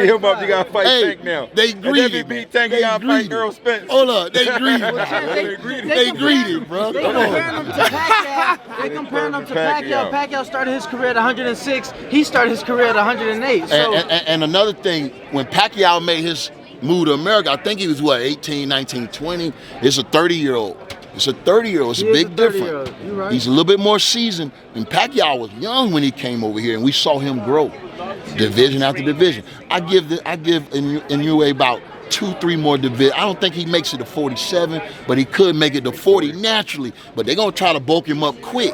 Him up, you gotta fight Tank now. They greedy. And if he beat Tank, you gotta fight Earl Spence. Hold up, they greedy. They greedy, bro. They comparing him to Pacquiao. They comparing him to Pacquiao. Pacquiao started his career at 106. He started his career at 108. So. And another thing, when Pacquiao made his move to America, I think he was, what, 18, 19, 20? It's a 30-year-old. It's a 30-year-old. It's a big difference. Right. He's a little bit more seasoned. And Pacquiao was young when he came over here, and we saw him grow, division after division. I give Inoue about 2-3 more divisions. I don't think he makes it to 47, but he could make it to 40 naturally. But they're gonna try to bulk him up quick.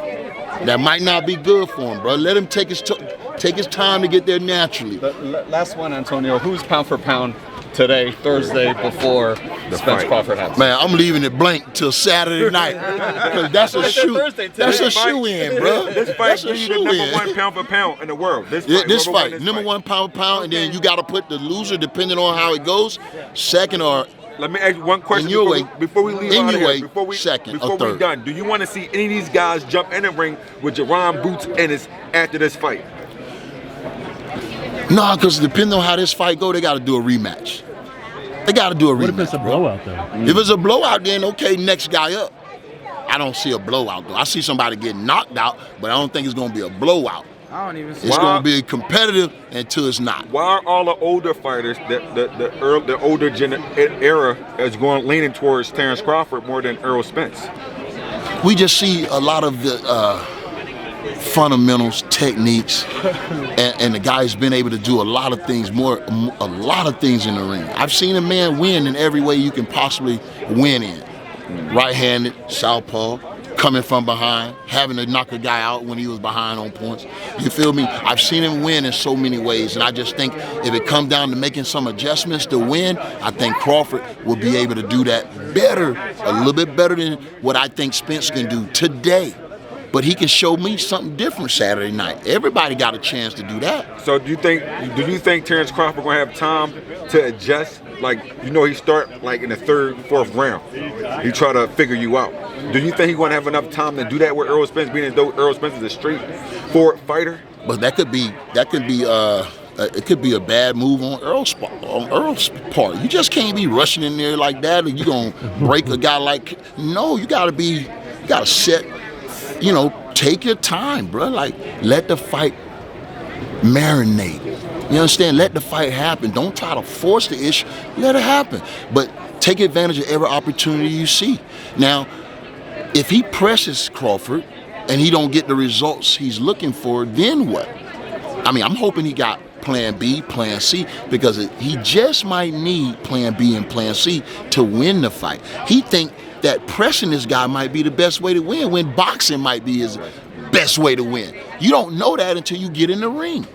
That might not be good for him, bro. Let him take his time to get there naturally. Last one, Antonio. Who's pound for pound today, Thursday, before Spence Crawford happens? Man, I'm leaving it blank till Saturday night because that's a shoe. That's a shoe in, bro. This fight gives you the #1 pound for pound in the world. This fight, #1 pound for pound, and then you got to put the loser, depending on how it goes, second or. Let me ask you one question before we leave out of here. Before we're done, do you want to see any of these guys jump in the ring with Jerron Boots Ennis after this fight? No, because depending on how this fight go, they got to do a rematch. They got to do a rematch. What if it's a blowout, though? If it's a blowout, then okay, next guy up. I don't see a blowout, though. I see somebody get knocked out, but I don't think it's going to be a blowout. I don't even see it's going to be competitive until it's not. Why are all the older fighters, the older era, is leaning towards Terrence Crawford more than Earl Spence? We just see a lot of the fundamentals, techniques, and the guy's been able to do a lot of things in the ring. I've seen a man win in every way you can possibly win in. Right-handed, southpaw, coming from behind, having to knock a guy out when he was behind on points. You feel me? I've seen him win in so many ways, and I just think if it comes down to making some adjustments to win, I think Crawford will be able to do that better, a little bit better than what I think Spence can do today. But he can show me something different Saturday night. Everybody got a chance to do that. So do you think Terrence Crawford gonna have time to adjust? Like, he start like in the 3rd, 4th round. He try to figure you out. Do you think he's gonna have enough time to do that with Earl Spence, being as though Earl Spence is a straightforward fighter? But it could be a bad move on Earl's part. You just can't be rushing in there like that, and you gonna break a guy like. No, you gotta set. Take your time, bro. Like, let the fight marinate. You understand? Let the fight happen. Don't try to force the issue. Let it happen. But take advantage of every opportunity you see. Now, if he presses Crawford and he don't get the results he's looking for, then what? I mean, I'm hoping he got plan B, plan C, because he just might need plan B and plan C to win the fight. He think that pressing this guy might be the best way to win, when boxing might be his best way to win. You don't know that until you get in the ring.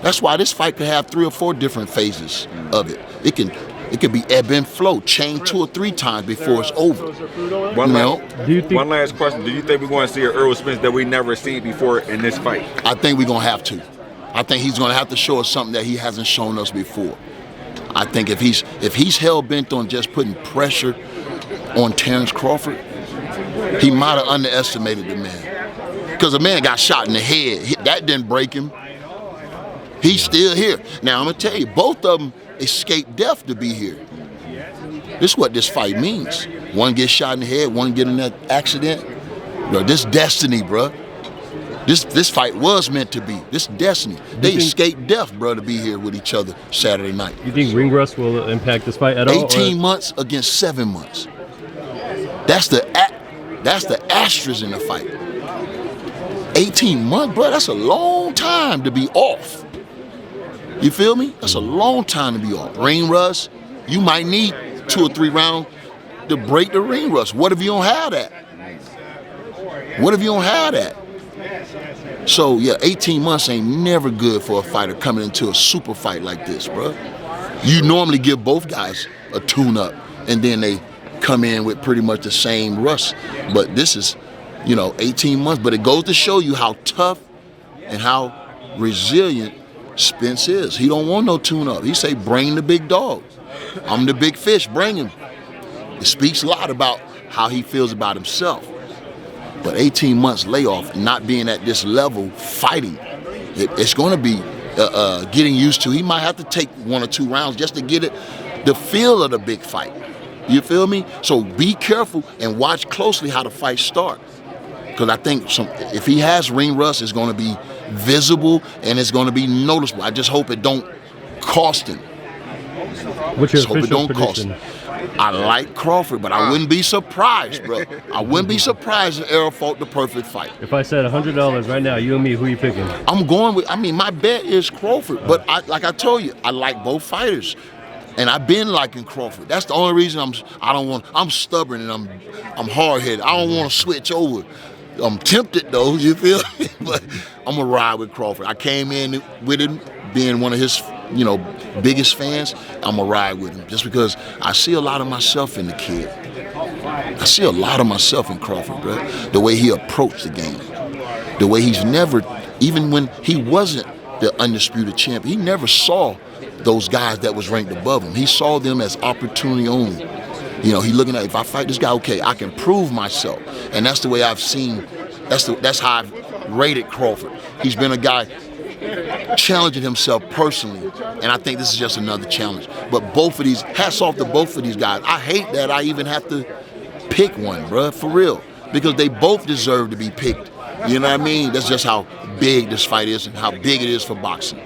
That's why this fight could have 3 or 4 different phases of it. It could be ebb and flow, change 2 or 3 times before it's over. One last question. Do you think we're going to see an Earl Spence that we never seen before in this fight? I think we're going to have to. I think he's going to have to show us something that he hasn't shown us before. I think if he's hell-bent on just putting pressure on Terrence Crawford, he might have underestimated the man. Because the man got shot in the head. That didn't break him. He's still here. Now, I'm going to tell you, both of them escaped death to be here. This is what this fight means. One gets shot in the head, one get in that accident. Bro, this destiny, bro. This fight was meant to be. This destiny. They escaped death, bro, to be here with each other Saturday night. You think ring rust will impact this fight at all? 18 months against 7 months. That's the asterisk in the fight. 18 months, bro, that's a long time to be off. You feel me? That's a long time to be off. Ring rust, you might need 2 or 3 rounds to break the ring rust. What if you don't have that? What if you don't have that? So, yeah, 18 months ain't never good for a fighter coming into a super fight like this, bro. You normally give both guys a tune-up, and then they come in with pretty much the same rust. But this is, 18 months. But it goes to show you how tough and how resilient Spence is. He don't want no tune-up. He say, bring the big dog. I'm the big fish, bring him. It speaks a lot about how he feels about himself. But 18 months layoff, not being at this level, fighting, it's going to be getting used to. He might have to take 1 or 2 rounds just to get the feel of the big fight. You feel me? So be careful and watch closely how the fights start. Because I think if he has ring rust, it's going to be visible and it's going to be noticeable. I just hope it don't cost him. What's your Just hope it official don't cost prediction? him. I like Crawford, but I wouldn't be surprised, bro. I wouldn't be surprised if Errol fought the perfect fight. If I said $100 right now, you and me, who you picking? I'm going with, my bet is Crawford. But like I told you, I like both fighters. And I've been liking Crawford. That's the only reason I'm stubborn and I'm hard-headed. I don't want to switch over. I'm tempted though, you feel me? But I'm gonna ride with Crawford. I came in with him, being one of his, biggest fans. I'm gonna ride with him just because I see a lot of myself in the kid. I see a lot of myself in Crawford, bro. The way he approached the game, the way he's never, even when he wasn't the undisputed champ, he never saw those guys that was ranked above him. He saw them as opportunity only. He looking at, if I fight this guy, okay, I can prove myself. And that's the way I've seen, that's how I've rated Crawford. He's been a guy challenging himself personally, and I think this is just another challenge. But hats off to both of these guys. I hate that I even have to pick one, bruh, for real, because they both deserve to be picked. You know what I mean? That's just how big this fight is and how big it is for boxing.